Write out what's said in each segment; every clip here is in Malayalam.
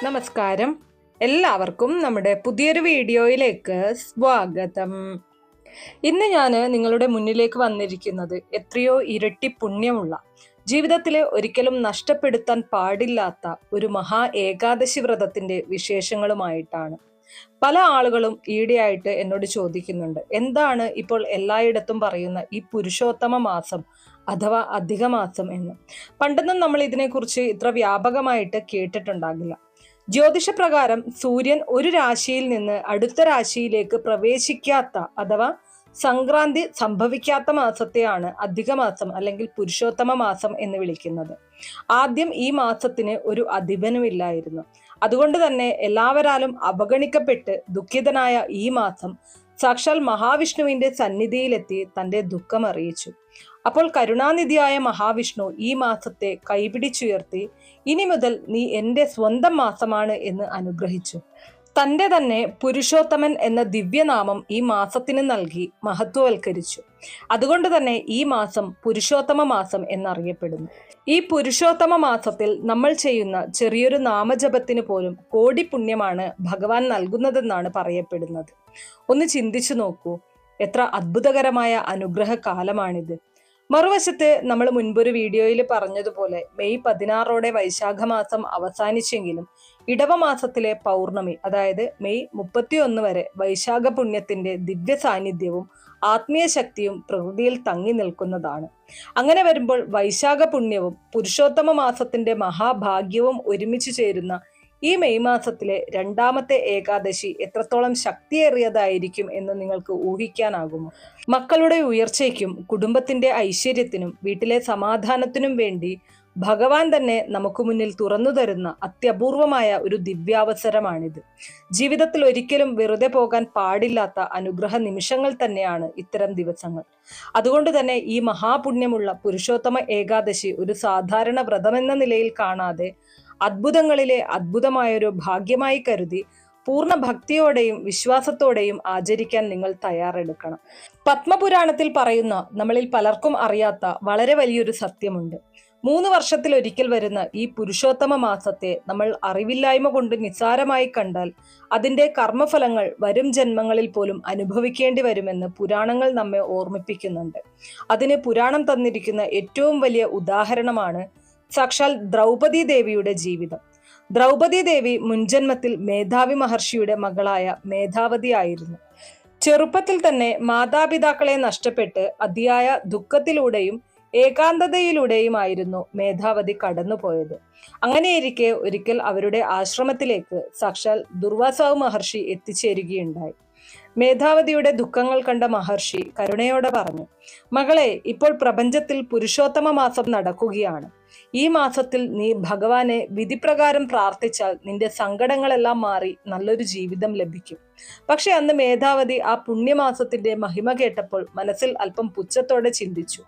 നമസ്കാരം. എല്ലാവർക്കും നമ്മുടെ പുതിയൊരു വീഡിയോയിലേക്ക് സ്വാഗതം. ഇന്ന് ഞാൻ നിങ്ങളുടെ മുന്നിലേക്ക് വന്നിരിക്കുന്നത് എത്രയോ ഇരട്ടി പുണ്യമുള്ള, ജീവിതത്തിലെ ഒരിക്കലും നഷ്ടപ്പെടുത്താൻ പാടില്ലാത്ത ഒരു മഹാ ഏകാദശി വ്രതത്തിന്റെ വിശേഷങ്ങളുമായിട്ടാണ്. പല ആളുകളും ഈയിടെയായിട്ട് എന്നോട് ചോദിക്കുന്നുണ്ട്, എന്താണ് ഇപ്പോൾ എല്ലായിടത്തും പറയുന്ന ഈ പുരുഷോത്തമ മാസം അഥവാ അധിക മാസം എന്ന്. പണ്ടൊന്നും നമ്മൾ ഇതിനെക്കുറിച്ച് ഇത്ര വ്യാപകമായിട്ട് കേട്ടിട്ടുണ്ടാകില്ല. ജ്യോതിഷപ്രകാരം സൂര്യൻ ഒരു രാശിയിൽ നിന്ന് അടുത്ത രാശിയിലേക്ക് പ്രവേശിക്കാത്ത അഥവാ സംക്രാന്തി സംഭവിക്കാത്ത മാസത്തെയാണ് അധിക മാസം അല്ലെങ്കിൽ പുരുഷോത്തമ മാസം എന്ന് വിളിക്കുന്നത്. ആദ്യം ഈ മാസത്തിന് ഒരു അധിപനുമില്ലായിരുന്നു. അതുകൊണ്ട് തന്നെ എല്ലാവരാലും അവഗണിക്കപ്പെട്ട് ദുഃഖിതനായ ഈ മാസം സാക്ഷാൽ മഹാവിഷ്ണുവിന്റെ സന്നിധിയിലെത്തി തന്റെ ദുഃഖം അറിയിച്ചു. അപ്പോൾ കരുണാനിധിയായ മഹാവിഷ്ണു ഈ മാസത്തെ കൈപിടിച്ചുയർത്തി, ഇനി മുതൽ നീ എൻ്റെ സ്വന്തം മാസമാണ് എന്ന് അനുഗ്രഹിച്ചു. തൻ്റെ തന്നെ പുരുഷോത്തമൻ എന്ന ദിവ്യനാമം ഈ മാസത്തിന് നൽകി മഹത്വവൽക്കരിച്ചു. അതുകൊണ്ട് തന്നെ ഈ മാസം പുരുഷോത്തമ മാസം എന്നറിയപ്പെടുന്നു. ഈ പുരുഷോത്തമ മാസത്തിൽ നമ്മൾ ചെയ്യുന്ന ചെറിയൊരു നാമജപത്തിന് പോലും കോടി പുണ്യമാണ് ഭഗവാൻ നൽകുന്നതെന്നാണ് പറയപ്പെടുന്നത്. ഒന്ന് ചിന്തിച്ചു നോക്കൂ, എത്ര അത്ഭുതകരമായ അനുഗ്രഹ കാലമാണിത്. മറുവശത്ത് നമ്മൾ മുൻപൊരു വീഡിയോയിൽ പറഞ്ഞതുപോലെ മെയ് 16 വൈശാഖ മാസം അവസാനിച്ചെങ്കിലും ഇടവമാസത്തിലെ പൗർണമി, അതായത് മെയ് 31 വരെ വൈശാഖ പുണ്യത്തിന്റെ ദിവ്യ സാന്നിധ്യവും ആത്മീയ ശക്തിയും പ്രകൃതിയിൽ തങ്ങി നിൽക്കുന്നതാണ്. അങ്ങനെ വരുമ്പോൾ വൈശാഖ പുണ്യവും പുരുഷോത്തമ മാസത്തിന്റെ മഹാഭാഗ്യവും ഒരുമിച്ച് ചേരുന്ന ഈ മെയ് മാസത്തിലെ രണ്ടാമത്തെ ഏകാദശി എത്രത്തോളം ശക്തിയേറിയതായിരിക്കും എന്ന് നിങ്ങൾക്ക് ഊഹിക്കാനാകുമോ? മക്കളുടെ ഉയർച്ചയ്ക്കും കുടുംബത്തിന്റെ ഐശ്വര്യത്തിനും വീട്ടിലെ സമാധാനത്തിനും വേണ്ടി ഭഗവാൻ തന്നെ നമുക്ക് മുന്നിൽ തുറന്നു തരുന്ന അത്യപൂർവമായ ഒരു ദിവ്യാവസരമാണിത്. ജീവിതത്തിൽ ഒരിക്കലും വെറുതെ പോകാൻ പാടില്ലാത്ത അനുഗ്രഹ നിമിഷങ്ങൾ തന്നെയാണ് ഇത്തരം ദിവസങ്ങൾ. അതുകൊണ്ട് തന്നെ ഈ മഹാപുണ്യമുള്ള പുരുഷോത്തമ ഏകാദശി ഒരു സാധാരണ വ്രതമെന്ന നിലയിൽ കാണാതെ അത്ഭുതങ്ങളിലെ അത്ഭുതമായൊരു ഭാഗ്യമായി കരുതി പൂർണ്ണ ഭക്തിയോടെയും വിശ്വാസത്തോടെയും ആചരിക്കാൻ നിങ്ങൾ തയ്യാറെടുക്കണം. പത്മപുരാണത്തിൽ പറയുന്ന നമ്മളിൽ പലർക്കും അറിയാത്ത വളരെ വലിയൊരു സത്യമുണ്ട്. 3 വർഷത്തിലൊരിക്കൽ വരുന്ന ഈ പുരുഷോത്തമ മാസത്തെ നമ്മൾ അറിവില്ലായ്മ കൊണ്ട് നിസ്സാരമായി കണ്ടാൽ അതിന്റെ കർമ്മഫലങ്ങൾ വരും ജന്മങ്ങളിൽ പോലും അനുഭവിക്കേണ്ടി വരുമെന്ന് പുരാണങ്ങൾ നമ്മെ ഓർമ്മിപ്പിക്കുന്നുണ്ട്. അതിന് പുരാണം തന്നിരിക്കുന്ന ഏറ്റവും വലിയ ഉദാഹരണമാണ് സാക്ഷാൽ ദ്രൗപദി ദേവിയുടെ ജീവിതം. ദ്രൗപദി ദേവി മുൻജന്മത്തിൽ മേധാവി മഹർഷിയുടെ മകളായ മേധാവതി ആയിരുന്നു. ചെറുപ്പത്തിൽ തന്നെ മാതാപിതാക്കളെ നഷ്ടപ്പെട്ട് അതിയായ ദുഃഖത്തിലൂടെയും ഏകാന്തതയിലൂടെയുമായിരുന്നു മേധാവതി കടന്നുപോയത്. അങ്ങനെയിരിക്കെ ഒരിക്കൽ അവരുടെ ആശ്രമത്തിലേക്ക് സാക്ഷാൽ ദുർവാസാവ് മഹർഷി എത്തിച്ചേരുകയുണ്ടായി. മേധാവതിയുടെ ദുഃഖങ്ങൾ കണ്ട മഹർഷി കരുണയോടെ പറഞ്ഞു, മകളെ, ഇപ്പോൾ പ്രപഞ്ചത്തിൽ പുരുഷോത്തമ മാസം നടക്കുകയാണ്. ഈ മാസത്തിൽ നീ ഭഗവാനെ വിധിപ്രകാരം പ്രാർത്ഥിച്ചാൽ നിന്റെ സങ്കടങ്ങളെല്ലാം മാറി നല്ലൊരു ജീവിതം ലഭിക്കും. പക്ഷെ അന്ന് മേധാവതി ആ പുണ്യമാസത്തിന്റെ മഹിമ കേട്ടപ്പോൾ മനസ്സിൽ അല്പം പുച്ഛത്തോടെ ചിന്തിച്ചു,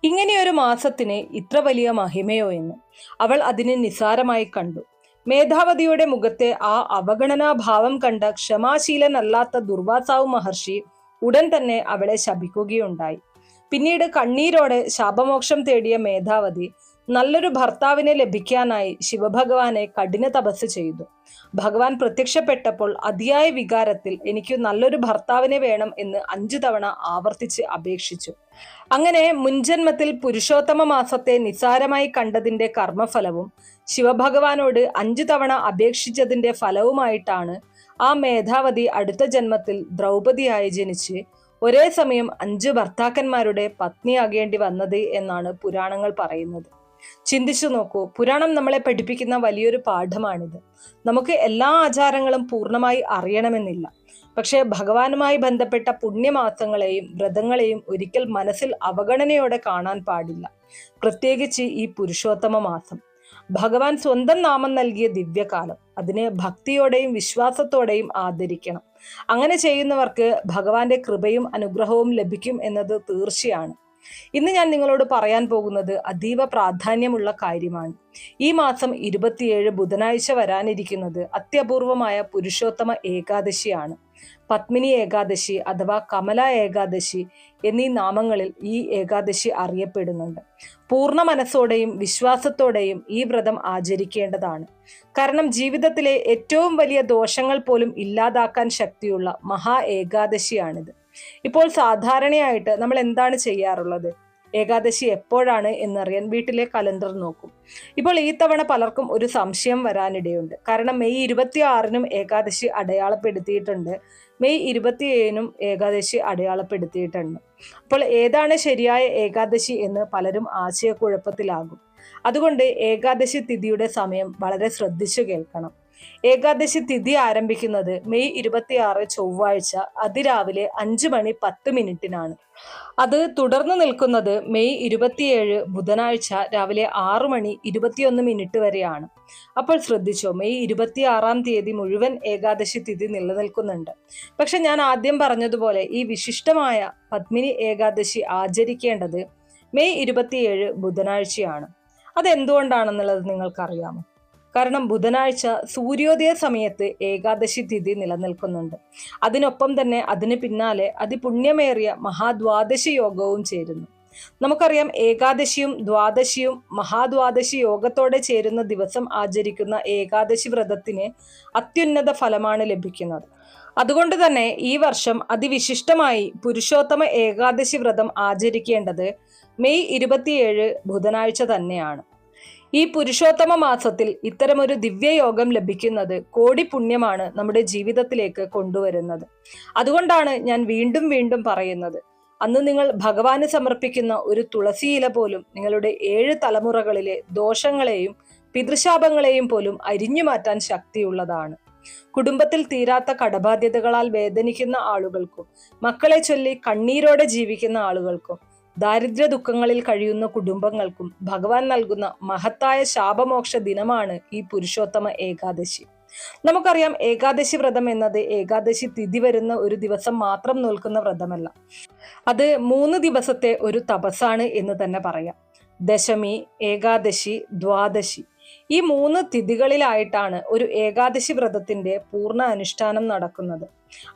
ഇങ്ങനെയൊരു മാസത്തിന് ഇത്ര വലിയ മഹിമയോ എന്ന്. അവൾ അതിനെ നിസ്സാരമായി കണ്ടു. മേധാവതിയുടെ മുഖത്തെ ആ അവഗണനാഭാവം കണ്ട ക്ഷമാശീലനല്ലാത്ത ദുർവാസാവ് മഹർഷി ഉടൻ തന്നെ അവളെ ശപിക്കുകയുണ്ടായി. പിന്നീട് കണ്ണീരോടെ ശാപമോക്ഷം തേടിയ മേധാവതി നല്ലൊരു ഭർത്താവിനെ ലഭിക്കാനായി ശിവഭഗവാനെ കഠിന തപസ് ചെയ്തു. ഭഗവാൻ പ്രത്യക്ഷപ്പെട്ടപ്പോൾ അതിയായ വികാരത്തിൽ എനിക്ക് നല്ലൊരു ഭർത്താവിനെ വേണം എന്ന് 5 തവണ ആവർത്തിച്ച് അപേക്ഷിച്ചു. അങ്ങനെ മുൻജന്മത്തിൽ പുരുഷോത്തമ മാസത്തെ നിസ്സാരമായി കണ്ടതിന്റെ കർമ്മഫലവും ശിവഭഗവാനോട് 5 തവണ അപേക്ഷിച്ചതിന്റെ ഫലവുമായിട്ടാണ് ആ മേധാവതി അടുത്ത ജന്മത്തിൽ ദ്രൗപദിയായി ജനിച്ച് ഒരേ സമയം 5 ഭർത്താക്കന്മാരുടെ പത്നിയാകേണ്ടി വന്നത് എന്നാണ് പുരാണങ്ങൾ പറയുന്നത്. ചിന്തിച്ചു നോക്കൂ, പുരാണം നമ്മളെ പഠിപ്പിക്കുന്ന വലിയൊരു പാഠമാണിത്. നമുക്ക് എല്ലാ ആചാരങ്ങളും പൂർണ്ണമായി അറിയണമെന്നില്ല. പക്ഷേ ഭഗവാനുമായി ബന്ധപ്പെട്ട പുണ്യമാസങ്ങളെയും വ്രതങ്ങളെയും ഒരിക്കൽ മനസ്സിൽ അവഗണനയോടെ കാണാൻ പാടില്ല. പ്രത്യേകിച്ച് ഈ പുരുഷോത്തമ മാസം, ഭഗവാൻ സ്വന്തം നാമം നൽകിയ ദിവ്യകാലം. അതിനെ ഭക്തിയോടെയും വിശ്വാസത്തോടെയും ആദരിക്കണം. അങ്ങനെ ചെയ്യുന്നവർക്ക് ഭഗവാന്റെ കൃപയും അനുഗ്രഹവും ലഭിക്കും എന്നത് തീർച്ചയാണ്. ഇന്ന് ഞാൻ നിങ്ങളോട് പറയാൻ പോകുന്നത് അതീവ പ്രാധാന്യമുള്ള കാര്യമാണ്. ഈ മാസം 27 ബുധനാഴ്ച വരാനിരിക്കുന്നത് അത്യപൂർവമായ പുരുഷോത്തമ ഏകാദശിയാണ്. പത്മിനി ഏകാദശി അഥവാ കമല ഏകാദശി എന്നീ നാമങ്ങളിൽ ഈ ഏകാദശി അറിയപ്പെടുന്നുണ്ട്. പൂർണ്ണ മനസ്സോടെയും വിശ്വാസത്തോടെയും ഈ വ്രതം ആചരിക്കേണ്ടതാണ്. കാരണം ജീവിതത്തിലെ ഏറ്റവും വലിയ ദോഷങ്ങൾ പോലും ഇല്ലാതാക്കാൻ ശക്തിയുള്ള മഹാ ഏകാദശിയാണിത്. ഇപ്പോൾ സാധാരണയായിട്ട് നമ്മൾ എന്താണ് ചെയ്യാറുള്ളത്? ഏകാദശി എപ്പോഴാണ് എന്നറിയാൻ വീട്ടിലെ കലണ്ടർ നോക്കും. ഇപ്പോൾ ഈ തവണ പലർക്കും ഒരു സംശയം വരാനിടയുണ്ട്. കാരണം മെയ് 26-നും ഏകാദശി അടയാളപ്പെടുത്തിയിട്ടുണ്ട്, മെയ് 27-നും ഏകാദശി അടയാളപ്പെടുത്തിയിട്ടുണ്ട്. അപ്പോൾ ഏതാണ് ശരിയായ ഏകാദശി എന്ന് പലരും ആശയക്കുഴപ്പത്തിലാകും. അതുകൊണ്ട് ഏകാദശി തിഥിയുടെ സമയം വളരെ ശ്രദ്ധിച്ചു കേൾക്കണം. ഏകാദശി തിഥി ആരംഭിക്കുന്നത് മെയ് 26 ചൊവ്വാഴ്ച അതിരാവിലെ 5:10 അത് തുടർന്ന് നിൽക്കുന്നത് മെയ് 27 ബുധനാഴ്ച രാവിലെ 6:21 വരെയാണ്. അപ്പോൾ ശ്രദ്ധിച്ചോ, മെയ് 26-ാം തീയതി മുഴുവൻ ഏകാദശി തിഥി നിലനിൽക്കുന്നുണ്ട്. പക്ഷെ ഞാൻ ആദ്യം പറഞ്ഞതുപോലെ ഈ വിശിഷ്ടമായ പത്മിനി ഏകാദശി ആചരിക്കേണ്ടത് മെയ് 27 ബുധനാഴ്ചയാണ്. അതെന്തുകൊണ്ടാണെന്നുള്ളത് നിങ്ങൾക്കറിയാമോ? കാരണം ബുധനാഴ്ച സൂര്യോദയ സമയത്ത് ഏകാദശി തിഥി നിലനിൽക്കുന്നുണ്ട്. അതിനൊപ്പം തന്നെ അതിന് പിന്നാലെ അതിപുണ്യമേറിയ മഹാദ്വാദശി യോഗവും ചേരുന്നു. നമുക്കറിയാം, ഏകാദശിയും ദ്വാദശിയും മഹാദ്വാദശി യോഗത്തോടെ ചേരുന്ന ദിവസം ആചരിക്കുന്ന ഏകാദശി വ്രതത്തിന് അത്യുന്നത ഫലമാണ് ലഭിക്കുന്നത്. അതുകൊണ്ട് തന്നെ ഈ വർഷം അതിവിശിഷ്ടമായി പുരുഷോത്തമ ഏകാദശി വ്രതം ആചരിക്കേണ്ടത് മെയ് 27 ബുധനാഴ്ച തന്നെയാണ്. ഈ പുരുഷോത്തമ മാസത്തിൽ ഇത്തരമൊരു ദിവ്യയോഗം ലഭിക്കുന്നത് കോടി പുണ്യമാണ് നമ്മുടെ ജീവിതത്തിലേക്ക് കൊണ്ടുവരുന്നത്. അതുകൊണ്ടാണ് ഞാൻ വീണ്ടും വീണ്ടും പറയുന്നത്, അന്ന് നിങ്ങൾ ഭഗവാന് സമർപ്പിക്കുന്ന ഒരു തുളസി ഇല പോലും നിങ്ങളുടെ 7 തലമുറകളിലെ ദോഷങ്ങളെയും പിതൃശാപങ്ങളെയും പോലും അരിഞ്ഞു മാറ്റാൻ ശക്തിയുള്ളതാണ്. കുടുംബത്തിൽ തീരാത്ത കടബാധ്യതകളാൽ വേദനിക്കുന്ന ആളുകൾക്കും മക്കളെ ചൊല്ലി കണ്ണീരോടെ ജീവിക്കുന്ന ആളുകൾക്കും ദാരിദ്ര്യ ദുഃഖങ്ങളിൽ കഴിയുന്ന കുടുംബങ്ങൾക്കും ഭഗവാൻ നൽകുന്ന മഹത്തായ ശാപമോക്ഷ ദിനമാണ് ഈ പുരുഷോത്തമ ഏകാദശി. നമുക്കറിയാം, ഏകാദശി വ്രതം എന്നത് ഏകാദശി തിഥി വരുന്ന ഒരു ദിവസം മാത്രം നോൽക്കുന്ന വ്രതമല്ല. അത് 3 ദിവസത്തെ ഒരു തപസ്സാണ് എന്ന് തന്നെ പറയാം. ദശമി, ഏകാദശി, ദ്വാദശി ഈ 3 തിഥികളിലായിട്ടാണ് ഒരു ഏകാദശി വ്രതത്തിന്റെ പൂർണ്ണ അനുഷ്ഠാനം നടക്കുന്നത്.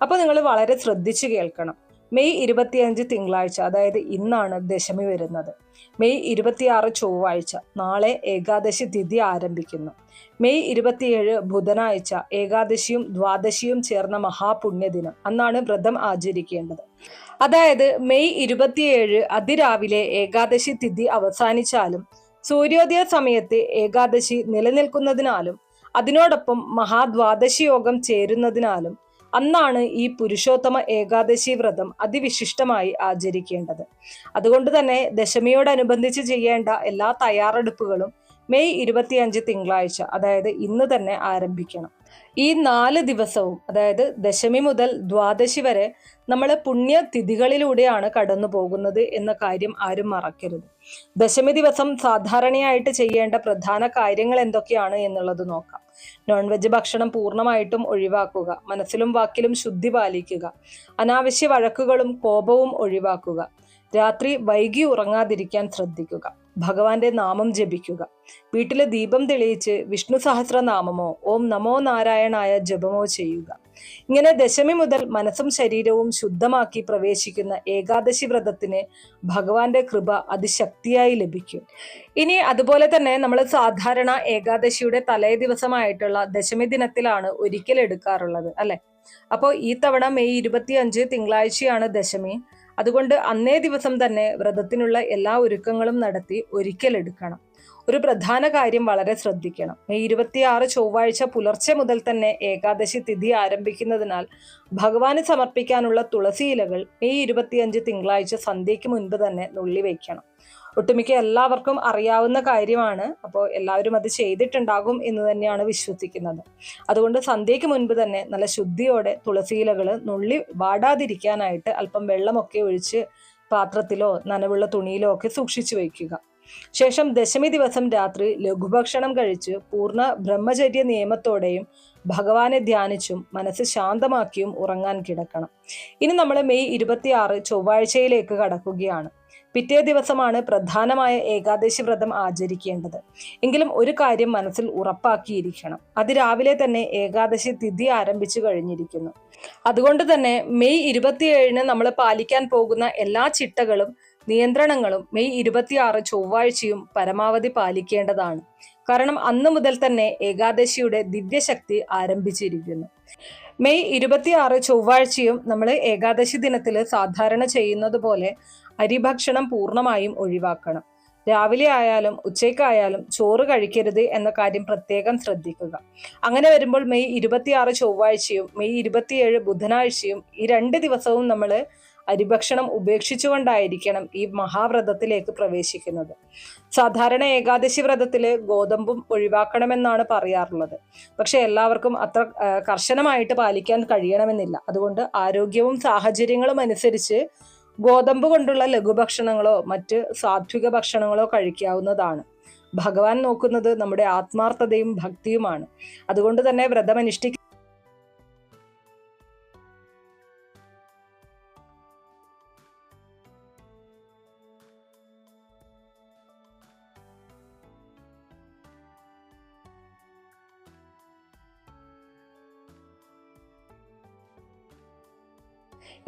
അപ്പോൾ നിങ്ങൾ വളരെ ശ്രദ്ധിച്ചു കേൾക്കണം. മെയ് 25 തിങ്കളാഴ്ച, അതായത് ഇന്നാണ് ദശമി വരുന്നത്. മെയ് 26 ചൊവ്വാഴ്ച, നാളെ ഏകാദശി തിഥി ആരംഭിക്കുന്നു. മെയ് 27 ബുധനാഴ്ച, ഏകാദശിയും ദ്വാദശിയും ചേർന്ന മഹാപുണ്യദിനം, അന്നാണ് വ്രതം ആചരിക്കേണ്ടത്. അതായത് മെയ് 27 അതിരാവിലെ ഏകാദശി തിഥി അവസാനിച്ചാലും സൂര്യോദയ സമയത്ത് ഏകാദശി നിലനിൽക്കുന്നതിനാലും അതിനോടൊപ്പം മഹാദ്വാദശി യോഗം ചേരുന്നതിനാലും അന്നാണ് ഈ പുരുഷോത്തമ ഏകാദശി വ്രതം അതിവിശിഷ്ടമായി ആചരിക്കേണ്ടത്. അതുകൊണ്ട് തന്നെ ദശമിയോടനുബന്ധിച്ച് ചെയ്യേണ്ട എല്ലാ തയ്യാറെടുപ്പുകളും മെയ് 25 തിങ്കളാഴ്ച, അതായത് ഇന്ന് തന്നെ ആരംഭിക്കണം. ഈ 4 ദിവസവും, അതായത് ദശമി മുതൽ ദ്വാദശി വരെ നമ്മൾ പുണ്യതിഥികളിലൂടെയാണ് കടന്നു പോകുന്നത് എന്ന കാര്യം ആരും മറക്കരുത്. ദശമി ദിവസം സാധാരണയായിട്ട് ചെയ്യേണ്ട പ്രധാന കാര്യങ്ങൾ എന്തൊക്കെയാണ് എന്നുള്ളത് നോക്കാം. നോൺ വെജ് ഭക്ഷണം പൂർണ്ണമായിട്ടും ഒഴിവാക്കുക, മനസ്സിലും വാക്കിലും ശുദ്ധി പാലിക്കുക, അനാവശ്യ വഴക്കുകളും കോപവും ഒഴിവാക്കുക, രാത്രി വൈകി ഉറങ്ങാതിരിക്കാൻ ശ്രദ്ധിക്കുക, ഭഗവാന്റെ നാമം ജപിക്കുക, വീട്ടിലെ ദീപം തെളിയിച്ച് വിഷ്ണു സഹസ്രനാമമോ ഓം നമോ നാരായണായ ജപമോ ചെയ്യുക. ഇങ്ങനെ ദശമി മുതൽ മനസ്സും ശരീരവും ശുദ്ധമാക്കി പ്രവേശിക്കുന്ന ഏകാദശി വ്രതത്തിന് ഭഗവാന്റെ കൃപ അതിശക്തിയായി ലഭിക്കും. ഇനി അതുപോലെ തന്നെ നമ്മൾ സാധാരണ ഏകാദശിയുടെ തലേ ദിവസമായിട്ടുള്ള ദശമി ദിനത്തിലാണ് ഒരിക്കൽ എടുക്കാറുള്ളത്, അല്ലെ? അപ്പോൾ ഈ തവണ മെയ് 25 തിങ്കളാഴ്ചയാണ് ദശമി. അതുകൊണ്ട് അന്നേ ദിവസം തന്നെ വ്രതത്തിനുള്ള എല്ലാ ഒരുക്കങ്ങളും നടത്തി ഒരിക്കൽ എടുക്കണം. ഒരു പ്രധാന കാര്യം വളരെ ശ്രദ്ധിക്കണം. മെയ് 26 ചൊവ്വാഴ്ച പുലർച്ചെ മുതൽ തന്നെ ഏകാദശി തിഥി ആരംഭിക്കുന്നതിനാൽ ഭഗവാന് സമർപ്പിക്കാനുള്ള തുളസി ഇലകൾ മെയ് 25 തിങ്കളാഴ്ച സന്ധ്യയ്ക്ക് മുൻപ് തന്നെ നുള്ളി വയ്ക്കണം. ഒട്ടുമിക്ക എല്ലാവർക്കും അറിയാവുന്ന കാര്യമാണ്. അപ്പോൾ എല്ലാവരും അത് ചെയ്തിട്ടുണ്ടാകും എന്ന് തന്നെയാണ് വിശ്വസിക്കുന്നത്. അതുകൊണ്ട് സന്ധ്യയ്ക്ക് മുൻപ് തന്നെ നല്ല ശുദ്ധിയോടെ തുളസിയിലകൾ നുള്ളി വാടാതിരിക്കാനായിട്ട് അല്പം വെള്ളമൊക്കെ ഒഴിച്ച് പാത്രത്തിലോ നനവുള്ള തുണിയിലോ ഒക്കെ സൂക്ഷിച്ചു വയ്ക്കുക. ശേഷം ദശമി ദിവസം രാത്രി ലഘുഭക്ഷണം കഴിച്ച് പൂർണ്ണ ബ്രഹ്മചര്യ നിയമത്തോടെയും ഭഗവാനെ ധ്യാനിച്ചും മനസ്സ് ശാന്തമാക്കിയും ഉറങ്ങാൻ കിടക്കണം. ഇനി നമ്മൾ മെയ് 26 ചൊവ്വാഴ്ചയിലേക്ക് കടക്കുകയാണ്. പിറ്റേ ദിവസമാണ് പ്രധാനമായ ഏകാദശി വ്രതം ആചരിക്കേണ്ടത്. എങ്കിലും ഒരു കാര്യം മനസ്സിൽ ഉറപ്പാക്കിയിരിക്കണം, അതിരാവിലെ തന്നെ ഏകാദശി തിഥി ആരംഭിച്ചു കഴിഞ്ഞിരിക്കുന്നു. അതുകൊണ്ട് തന്നെ മെയ് 27 നമ്മൾ പാലിക്കാൻ പോകുന്ന എല്ലാ ചിട്ടകളും നിയന്ത്രണങ്ങളും മെയ് 26 ചൊവ്വാഴ്ചയും പരമാവധി പാലിക്കേണ്ടതാണ്. കാരണം അന്നു മുതൽ തന്നെ ഏകാദശിയുടെ ദിവ്യശക്തി ആരംഭിച്ചിരിക്കുന്നു. മെയ് 26 ചൊവ്വാഴ്ചയും നമ്മൾ ഏകാദശി ദിനത്തിൽ സാധാരണ ചെയ്യുന്നത് പോലെ അരിഭക്ഷണം പൂർണ്ണമായും ഒഴിവാക്കണം. രാവിലെ ആയാലും ഉച്ചയ്ക്കായാലും ചോറ് കഴിക്കരുത് എന്ന കാര്യം പ്രത്യേകം ശ്രദ്ധിക്കുക. അങ്ങനെ വരുമ്പോൾ മെയ് 26 ചൊവ്വാഴ്ചയും മെയ് 27 ബുധനാഴ്ചയും ഈ 2 ദിവസവും നമ്മൾ അരിഭക്ഷണം ഉപേക്ഷിച്ചുകൊണ്ടായിരിക്കണം ഈ മഹാവ്രതത്തിലേക്ക് പ്രവേശിക്കുന്നത്. സാധാരണ ഏകാദശി വ്രതത്തില് ഗോതമ്പും ഒഴിവാക്കണമെന്നാണ് പറയാറുള്ളത്. പക്ഷെ എല്ലാവർക്കും അത്ര കർശനമായിട്ട് പാലിക്കാൻ കഴിയണമെന്നില്ല. അതുകൊണ്ട് ആരോഗ്യവും സാഹചര്യങ്ങളും അനുസരിച്ച് ഗോതമ്പ് കൊണ്ടുള്ള ലഘുഭക്ഷണങ്ങളോ മറ്റ് സാത്വിക ഭക്ഷണങ്ങളോ കഴിക്കാവുന്നതാണ്. ഭഗവാൻ നോക്കുന്നത് നമ്മുടെ ആത്മാർത്ഥതയും ഭക്തിയുമാണ്. അതുകൊണ്ട് തന്നെ വ്രതമനുഷ്ഠിക്കുക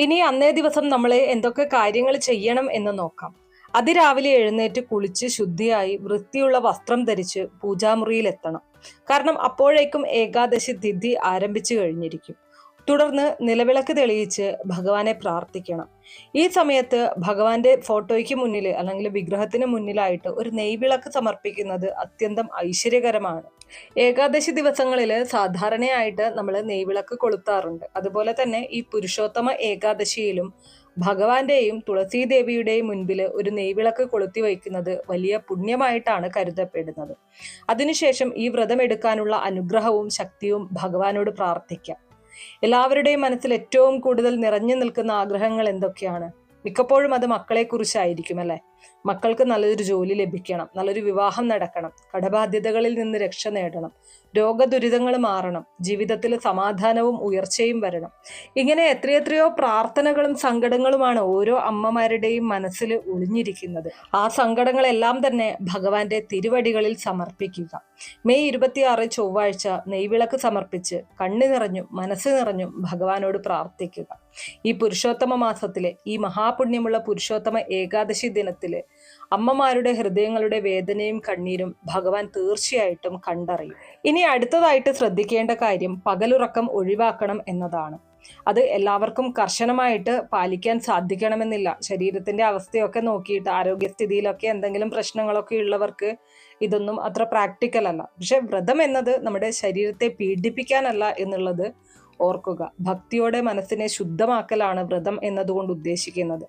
ഇനി അന്നേ ദിവസം നമ്മൾ എന്തൊക്കെ കാര്യങ്ങൾ ചെയ്യണം എന്ന് നോക്കാം. അതിരാവിലെ എഴുന്നേറ്റ് കുളിച്ച് ശുദ്ധിയായി വൃത്തിയുള്ള വസ്ത്രം ധരിച്ച് പൂജാമുറിയിൽ എത്തണം. കാരണം അപ്പോഴേക്കും ഏകാദശി തിഥി ആരംഭിച്ചു കഴിഞ്ഞിരിക്കും. തുടർന്ന് നിലവിളക്ക് തെളിയിച്ച് ഭഗവാനെ പ്രാർത്ഥിക്കണം. ഈ സമയത്ത് ഭഗവാന്റെ ഫോട്ടോയ്ക്ക് മുന്നിൽ അല്ലെങ്കിൽ വിഗ്രഹത്തിന് മുന്നിലായിട്ട് ഒരു നെയ്വിളക്ക് സമർപ്പിക്കുന്നത് അത്യന്തം ഐശ്വര്യകരമാണ്. ഏകാദശി ദിവസങ്ങളിൽ സാധാരണയായിട്ട് നമ്മൾ നെയ്വിളക്ക് കൊളുത്താറുണ്ട്. അതുപോലെ തന്നെ ഈ പുരുഷോത്തമ ഏകാദശിയിലും ഭഗവാന്റെയും തുളസീദേവിയുടെയും മുൻപിൽ ഒരു നെയ്വിളക്ക് കൊളുത്തി വയ്ക്കുന്നത് വലിയ പുണ്യമായിട്ടാണ് കരുതപ്പെടുന്നത്. അതിനുശേഷം ഈ വ്രതം എടുക്കാനുള്ള അനുഗ്രഹവും ശക്തിയും ഭഗവാനോട് പ്രാർത്ഥിക്കാം. എല്ലാവരുടെയും മനസ്സിൽ ഏറ്റവും കൂടുതൽ നിറഞ്ഞു നിൽക്കുന്ന ആഗ്രഹങ്ങൾ എന്തൊക്കെയാണ്? മിക്കപ്പോഴും അത് മക്കളെ കുറിച്ചായിരിക്കും അല്ലെ. മക്കൾക്ക് നല്ലൊരു ജോലി ലഭിക്കണം, നല്ലൊരു വിവാഹം നടക്കണം, കടബാധ്യതകളിൽ നിന്ന് രക്ഷ നേടണം, രോഗദുരിതങ്ങൾ മാറണം, ജീവിതത്തിൽ സമാധാനവും ഉയർച്ചയും വരണം. ഇങ്ങനെ എത്രയെത്രയോ പ്രാർത്ഥനകളും സങ്കടങ്ങളുമാണ് ഓരോ അമ്മമാരുടെയും മനസ്സിൽ ഒളിഞ്ഞിരിക്കുന്നത്. ആ സങ്കടങ്ങളെല്ലാം തന്നെ ഭഗവാന്റെ തിരുവടികളിൽ സമർപ്പിക്കുക. മെയ് 26 ചൊവ്വാഴ്ച നെയ്വിളക്ക് സമർപ്പിച്ച് കണ്ണു നിറഞ്ഞും മനസ്സ് നിറഞ്ഞും ഭഗവാനോട് പ്രാർത്ഥിക്കുക. ഈ പുരുഷോത്തമ മാസത്തിലെ ഈ മഹാപുണ്യമുള്ള പുരുഷോത്തമ ഏകാദശി ദിനത്തില് അമ്മമാരുടെ ഹൃദയങ്ങളുടെ വേദനയും കണ്ണീരും ഭഗവാൻ തീർച്ചയായിട്ടും കണ്ടറിയും. ഇനി അടുത്തതായിട്ട് ശ്രദ്ധിക്കേണ്ട കാര്യം പകലുറക്കം ഒഴിവാക്കണം എന്നതാണ്. അത് എല്ലാവർക്കും കർശനമായിട്ട് പാലിക്കാൻ സാധിക്കണമെന്നില്ല. ശരീരത്തിന്റെ അവസ്ഥയൊക്കെ നോക്കിയിട്ട് ആരോഗ്യസ്ഥിതിയിലൊക്കെ എന്തെങ്കിലും പ്രശ്നങ്ങളൊക്കെ ഉള്ളവർക്ക് ഇതൊന്നും അത്ര പ്രാക്ടിക്കൽ അല്ല. പക്ഷെ വ്രതം എന്നത് നമ്മുടെ ശരീരത്തെ പീഡിപ്പിക്കാനല്ല എന്നുള്ളത് ഓർക്കുക. ഭക്തിയോടെ മനസ്സിനെ ശുദ്ധമാക്കലാണ് വ്രതം എന്നതുകൊണ്ട് ഉദ്ദേശിക്കുന്നത്.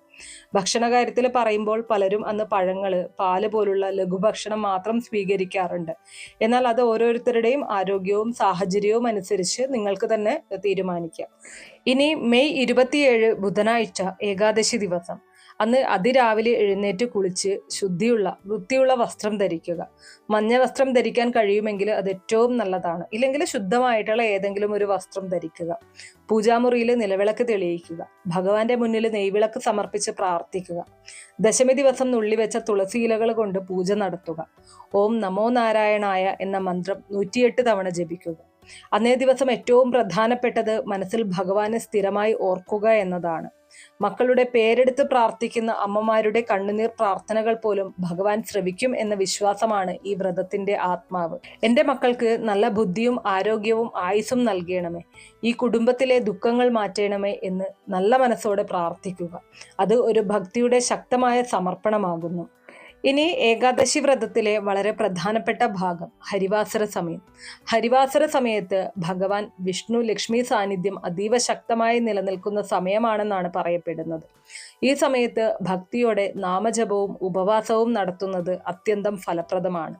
ഭക്ഷണ കാര്യത്തിൽ പറയുമ്പോൾ പലരും അന്ന് പഴങ്ങള്, പാല് പോലുള്ള ലഘുഭക്ഷണം മാത്രം സ്വീകരിക്കാറുണ്ട്. എന്നാൽ അത് ഓരോരുത്തരുടെയും ആരോഗ്യവും സാഹചര്യവും അനുസരിച്ച് നിങ്ങൾക്ക് തന്നെ തീരുമാനിക്കാം. ഇനി മെയ് 27 ബുധനാഴ്ച ഏകാദശി ദിവസം അന്ന് അതിരാവിലെ എഴുന്നേറ്റ് കുളിച്ച് ശുദ്ധിയുള്ള വൃത്തിയുള്ള വസ്ത്രം ധരിക്കുക. മഞ്ഞ വസ്ത്രം ധരിക്കാൻ കഴിയുമെങ്കിൽ അത് ഏറ്റവും നല്ലതാണ്. ഇല്ലെങ്കിൽ ശുദ്ധമായിട്ടുള്ള ഏതെങ്കിലും ഒരു വസ്ത്രം ധരിക്കുക. പൂജാമുറിയിൽ നിലവിളക്ക് തെളിയിക്കുക. ഭഗവാന്റെ മുന്നിൽ നെയ്വിളക്ക് സമർപ്പിച്ച് പ്രാർത്ഥിക്കുക. ദശമി ദിവസം നുള്ളിവെച്ച തുളസി ഇലകൾ കൊണ്ട് പൂജ നടത്തുക. ഓം നമോ നാരായണായ എന്ന മന്ത്രം 108 തവണ ജപിക്കുക. അന്നേ ദിവസം ഏറ്റവും പ്രധാനപ്പെട്ടത് മനസ്സിൽ ഭഗവാനെ സ്ഥിരമായി ഓർക്കുക എന്നതാണ്. മക്കളുടെ പേരെടുത്ത് പ്രാർത്ഥിക്കുന്ന അമ്മമാരുടെ കണ്ണുനീർ പ്രാർത്ഥനകൾ പോലും ഭഗവാൻ ശ്രവിക്കും എന്ന വിശ്വാസമാണ് ഈ വ്രതത്തിന്റെ ആത്മാവ്. എൻ്റെ മക്കൾക്ക് നല്ല ബുദ്ധിയും ആരോഗ്യവും ആയുസ്സും നൽകണമേ, ഈ കുടുംബത്തിലെ ദുഃഖങ്ങൾ മാറ്റണമേ എന്ന് നല്ല മനസ്സോടെ പ്രാർത്ഥിക്കുക. അത് ഒരു ഭക്തിയുടെ ശക്തമായ സമർപ്പണമാകുന്നു. ഇനി ഏകാദശി വ്രതത്തിലെ വളരെ പ്രധാനപ്പെട്ട ഭാഗം ഹരിവാസര സമയം. ഹരിവാസര സമയത്ത് ഭഗവാൻ വിഷ്ണു ലക്ഷ്മി സാന്നിധ്യം അതീവ ശക്തമായി നിലനിൽക്കുന്ന സമയമാണെന്നാണ് പറയപ്പെടുന്നത്. ഈ സമയത്ത് ഭക്തിയോടെ നാമജപവും ഉപവാസവും നടത്തുന്നത് അത്യന്തം ഫലപ്രദമാണ്.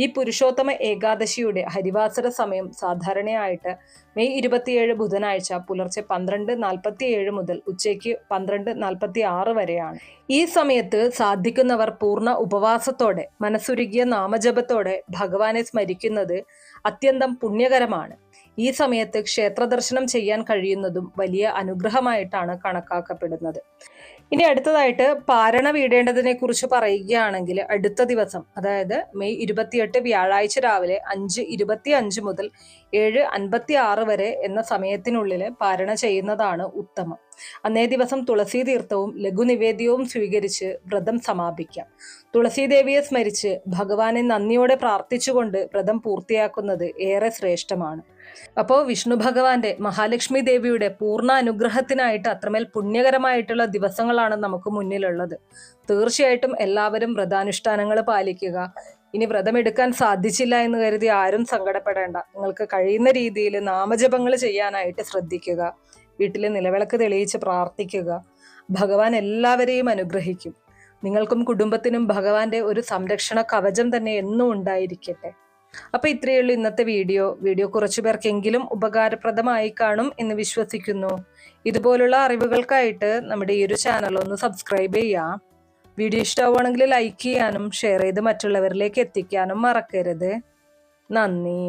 ഈ പുരുഷോത്തമ ഏകാദശിയുടെ ഹരിവാസര സമയം സാധാരണയായിട്ട് മെയ് 27 ബുധനാഴ്ച പുലർച്ചെ 12:47 മുതൽ ഉച്ചയ്ക്ക് 12:46 വരെയാണ്. ഈ സമയത്ത് സാധിക്കുന്നവർ പൂർണ്ണ ഉപവാസത്തോടെ മനസ്സുരുകിയ നാമജപത്തോടെ ഭഗവാനെ സ്മരിക്കുന്നത് അത്യന്തം പുണ്യകരമാണ്. ഈ സമയത്ത് ക്ഷേത്ര ദർശനം ചെയ്യാൻ കഴിയുന്നതും വലിയ അനുഗ്രഹമായിട്ടാണ് കണക്കാക്കപ്പെടുന്നത്. ഇനി അടുത്തതായിട്ട് പാരണ വീടേണ്ടതിനെ കുറിച്ച് പറയുകയാണെങ്കിൽ അടുത്ത ദിവസം, അതായത് മെയ് 28 വ്യാഴാഴ്ച രാവിലെ 5:25 മുതൽ 7:56 വരെ എന്ന സമയത്തിനുള്ളിൽ പാരണ ചെയ്യുന്നതാണ് ഉത്തമം. അന്നേ ദിവസം തുളസി തീർത്ഥവും ലഘുനിവേദ്യവും സ്വീകരിച്ച് വ്രതം സമാപിക്കാം. തുളസീദേവിയെ സ്മരിച്ച് ഭഗവാനെ നന്ദിയോടെ പ്രാർത്ഥിച്ചുകൊണ്ട് വ്രതം പൂർത്തിയാക്കുന്നത് ഏറെ ശ്രേഷ്ഠമാണ്. അപ്പോൾ വിഷ്ണു ഭഗവാന്റെ, മഹാലക്ഷ്മി ദേവിയുടെ പൂർണ്ണ അനുഗ്രഹത്തിനായിട്ട് അത്രമേൽ പുണ്യകരമായിട്ടുള്ള ദിവസങ്ങളാണ് നമുക്ക് മുന്നിലുള്ളത്. തീർച്ചയായിട്ടും എല്ലാവരും വ്രതാനുഷ്ഠാനങ്ങൾ പാലിക്കുക. ഇനി വ്രതമെടുക്കാൻ സാധിച്ചില്ല എന്ന് കരുതി ആരും സങ്കടപ്പെടേണ്ട. നിങ്ങൾക്ക് കഴിയുന്ന രീതിയിൽ നാമജപങ്ങൾ ചെയ്യാനായിട്ട് ശ്രദ്ധിക്കുക. വീട്ടിൽ നിലവിളക്ക് തെളിയിച്ച് പ്രാർത്ഥിക്കുക. ഭഗവാൻ എല്ലാവരെയും അനുഗ്രഹിക്കും. നിങ്ങൾക്കും കുടുംബത്തിനും ഭഗവാന്റെ ഒരു സംരക്ഷണ കവചം തന്നെ എന്നും ഉണ്ടായിരിക്കട്ടെ. അപ്പൊ ഇത്രയേ ഉള്ളൂ ഇന്നത്തെ വീഡിയോ കുറച്ചു പേർക്കെങ്കിലും ഉപകാരപ്രദമായി കാണും എന്ന് വിശ്വസിക്കുന്നു. ഇതുപോലുള്ള അറിവുകൾക്കായിട്ട് നമ്മുടെ ഈ ഒരു ചാനൽ ഒന്ന് സബ്സ്ക്രൈബ് ചെയ്യാം. വീഡിയോ ഇഷ്ടമാവുകയാണെങ്കിൽ ലൈക്ക് ചെയ്യാനും ഷെയർ ചെയ്ത് മറ്റുള്ളവരിലേക്ക് എത്തിക്കാനും മറക്കരുത്. നന്ദി.